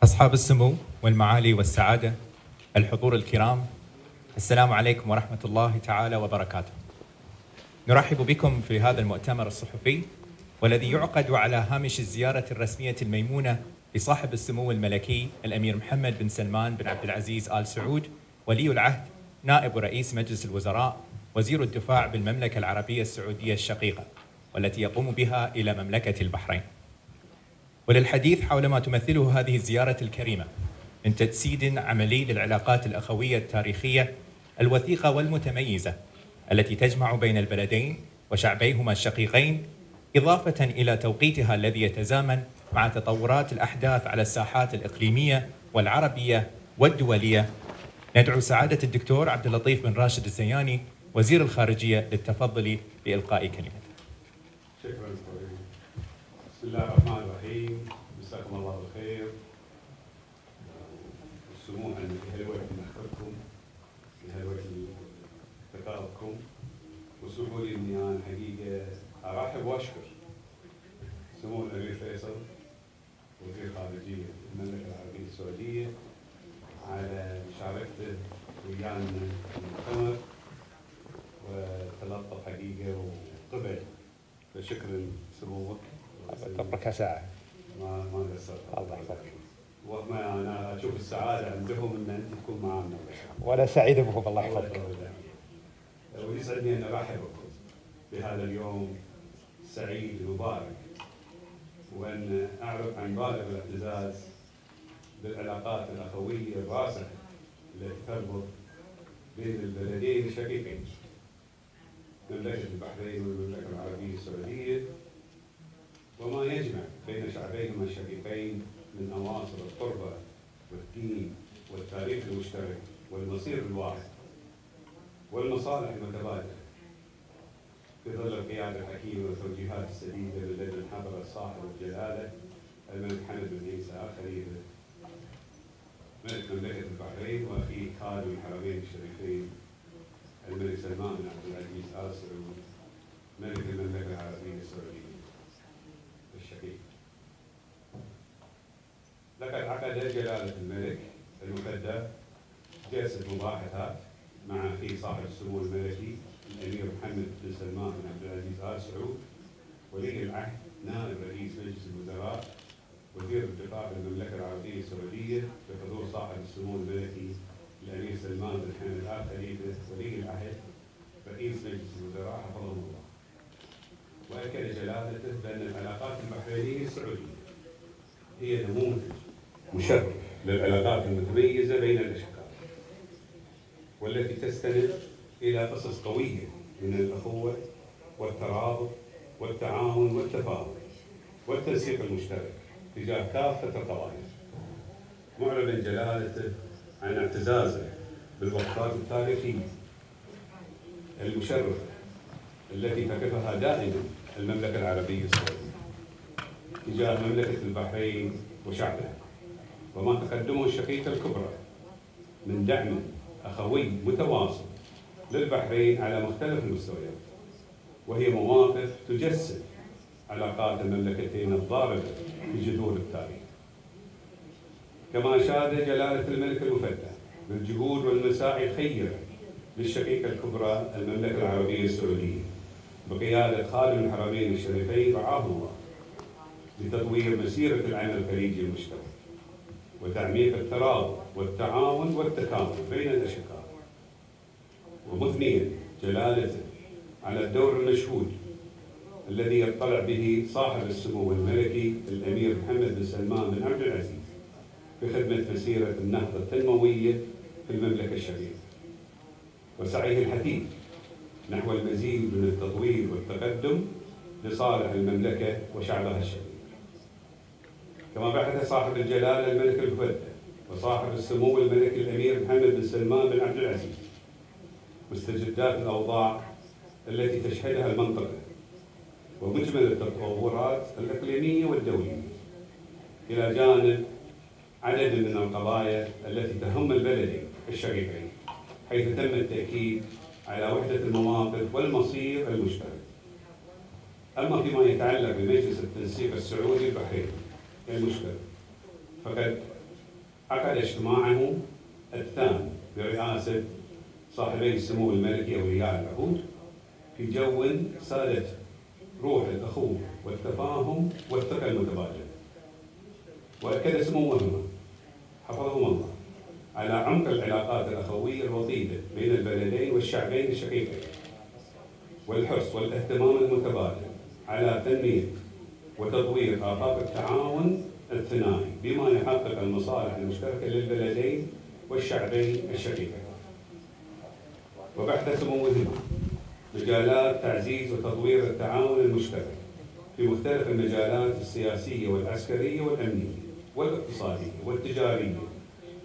أصحاب السمو والمعالي والسعادة، الحضور الكرام، السلام عليكم ورحمة الله تعالى وبركاته. نرحب بكم في هذا المؤتمر الصحفي والذي يعقد على هامش الزيارة الرسمية الميمونة لصاحب السمو الملكي الأمير محمد بن سلمان بن عبد العزيز آل سعود ولي العهد نائب رئيس مجلس الوزراء وزير الدفاع بالمملكة العربية السعودية الشقيقة، والتي يقوم بها إلى مملكة البحرين، وللحديث حول ما تمثله هذه الزيارة الكريمة من تجسيد عملي للعلاقات الأخوية التاريخية الوثيقة والمتميزة التي تجمع بين البلدين وشعبيهما الشقيقين، إضافة إلى توقيتها الذي يتزامن مع تطورات الأحداث على الساحات الإقليمية والعربية والدولية. ندعو سعادة الدكتور عبد اللطيف بن راشد الزياني وزير الخارجية للتفضل بإلقاء كلمته. شكرا. بسم الله الرحمن الرحيم، مساكم الله بالخير. السمو عن في هالوقت نأخذكم في هالوقت تقاربكم، واسمحوا لي اني انا حقيقه ارحب واشكر سمو الامير فيصل وزير خارجيه المملكه العربيه السعوديه على مشاركته ويانا في المؤتمر وتلطف حقيقه وقبل، فشكرا سموك. أترك ساعة. ما قصرت. الله يحفظك. وما انا اشوف السعاده عندهم ان انت تكون معنا. وأنا سعيد بكم، الله يحفظك. ويسعدني ان ارحب بكم بهذا اليوم السعيد المبارك، وان اعرف عن بالغ الاعتزاز بالعلاقات الاخويه الراسخه التي تربط بين البلدين الشقيقين مملكه البحرين والمملكه العربيه السعوديه، وما يجمع بين شعبيهما الشقيقين من أواصر القربة والدين والتاريخ المشترك والمصير الواحد والمصالح المتبادلة في ظل القيادة الحكيمة والتوجيهات السديدة من لدى الحضرة صاحب الجلالة الملك حمد بن عيسى آل خليفة ملك مملكة البحرين وأخيه خادم الحرمين الشريفين الملك سلمان بن عبد العزيز آل سعود ملك المملكة العربية السعودية الشقيق. لقد عقد جلالة الملك المكدر جلسة مباحثات مع أخيه صاحب السمو الملكي الأمير محمد بن سلمان بن عبد العزيز آل سعود ولي العهد نائب رئيس مجلس الوزراء وزير الدفاع بالمملكة العربية السعودية بحضور صاحب السمو الملكي الأمير سلمان بن حمد آل خليفة ولي العهد رئيس مجلس الوزراء حفظه الله. وأكد جلالته بأن العلاقات البحرينية السعودية هي نموذج مشرف للعلاقات المتميزة بين الأشقاء، والتي تستند إلى قصص قوية من الأخوة والترابط والتعاون والتفاهم والتنسيق المشترك تجاه كافة القضايا. معربا جلالته عن اعتزازه بالوقفات التاريخية المشرفة التي تقفها دائما المملكة العربية السعودية تجاه مملكة البحرين وشعبها، وما تقدمه الشقيقة الكبرى من دعم أخوي متواصل للبحرين على مختلف المستويات، وهي مواقف تجسد علاقات المملكتين الضاربة في جذور التاريخ. كما أشاد جلالة الملك المفدى بالجهود والمساعي الخيرة للشقيقة الكبرى المملكة العربية السعودية بقيادة خادم الحرمين الشريفين رعاه الله لتطوير مسيرة العمل الخليجي المشترك وتعميق الترابط والتعاون والتكامل بين الأشقاء، ومثنيا جلالته على الدور المشهود الذي يطلع به صاحب السمو الملكي الأمير محمد بن سلمان بن عبد العزيز في خدمة مسيرة النهضة التنموية في المملكة الشقيقة وسعيه الحثيث نحو المزيد من التطوير والتقدم لصالح المملكة وشعبها الشقيق. كما بحث صاحب الجلالة الملك المفدى وصاحب السمو الملكي الأمير محمد بن سلمان بن عبد العزيز مستجدات الأوضاع التي تشهدها المنطقة ومجمل التطورات الإقليمية والدولية، إلى جانب عدد من القضايا التي تهم البلدين الشقيقين، حيث تم التأكيد على وحدة المواقف والمصير المشترك. أما فيما يتعلق بمجلس التنسيق السعودي البحريني المشترك، فقد عقد اجتماعه الثاني برئاسة صاحبي السمو الملكي أولياء العهود في جو سادت روح الأخوة والتفاهم والثقة المتبادلة. وأكد سموهما حفظهم الله على عمق العلاقات الأخوية الوطيدة بين البلدين والشعبين الشقيقين، والحرص والاهتمام المتبادل على تنمية وتطوير آفاق التعاون الثنائي بما يحقق المصالح المشتركة للبلدين والشعبين الشقيقين. وبحث سموهما مجالات تعزيز وتطوير التعاون المشترك في مختلف المجالات السياسية والعسكرية والأمنية والاقتصادية والتجارية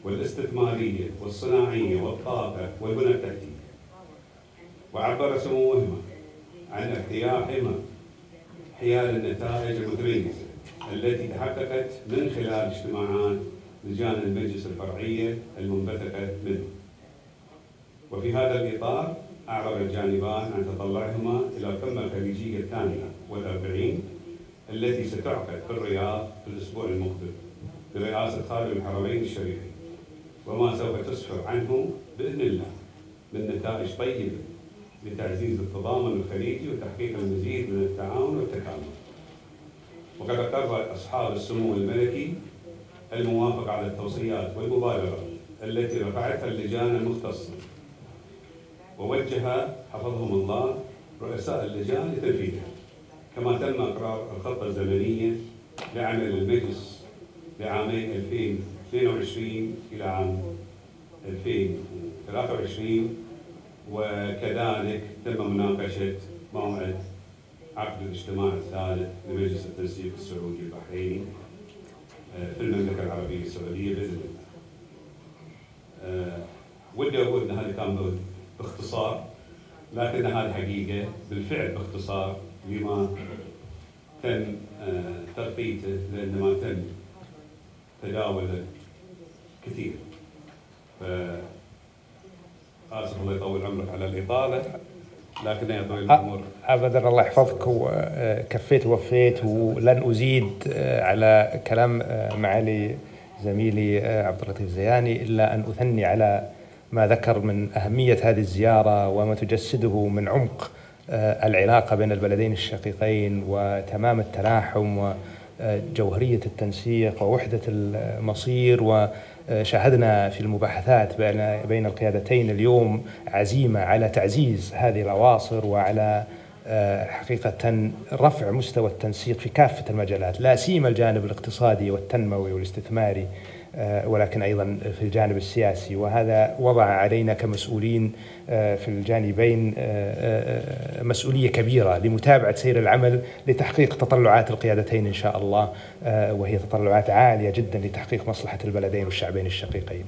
والاستثمارية والصناعية والطاقة والبنى التحتية. وعبر سموهما عن ارتياحهما حيال النتائج المتميزة التي تحققت من خلال اجتماعات لجان المجلس الفرعية المنبثقة منه. وفي هذا الإطار أعرب الجانبان عن تطلعهما إلى القمة الخليجية الثانية والأربعين التي ستعقد في الرياض في الأسبوع المقبل برئاسة خادم الحرمين الشريفين، وما سوف تسفر عنه بإذن الله من نتائج طيبة لتعزيز التضامن الخليجي وتحقيق المزيد من التعاون والتكامل. وقد قرر أصحاب السمو الملكي الموافقة على التوصيات والمبادرات التي رفعتها اللجان المختصة، ووجه حفظهم الله رؤساء اللجان لتنفيذها، كما تم إقرار الخطة الزمنية لعمل المجلس لعامين 2022 إلى عام 2023. وكذلك تم مناقشة موعد عقد الاجتماع الثالث لمجلس التنسيق السعودي البحريني في المملكة العربية السعودية بإذن الله. ودي أقول أن هذا كان باختصار، لكن هذه حقيقة بالفعل باختصار لما تم تغطيته، لأن ما تم تداوله كثير. آسف الله يطول عمرك على الإطالة، لكن يطول الأمور. أبدا الله يحفظك، وكفيت ووفيت، ولن أزيد على كلام معالي زميلي عبد اللطيف زياني إلا أن أثني على ما ذكر من أهمية هذه الزيارة وما تجسده من عمق العلاقة بين البلدين الشقيقين وتمام التلاحم وجوهرية التنسيق ووحدة المصير. وشاهدنا في المباحثات بين القيادتين اليوم عزيمة على تعزيز هذه الأواصر وعلى حقيقة رفع مستوى التنسيق في كافة المجالات، لا سيما الجانب الاقتصادي والتنموي والاستثماري، ولكن أيضا في الجانب السياسي. وهذا وضع علينا كمسؤولين في الجانبين مسؤولية كبيرة لمتابعة سير العمل لتحقيق تطلعات القيادتين إن شاء الله، وهي تطلعات عالية جدا لتحقيق مصلحة البلدين والشعبين الشقيقين.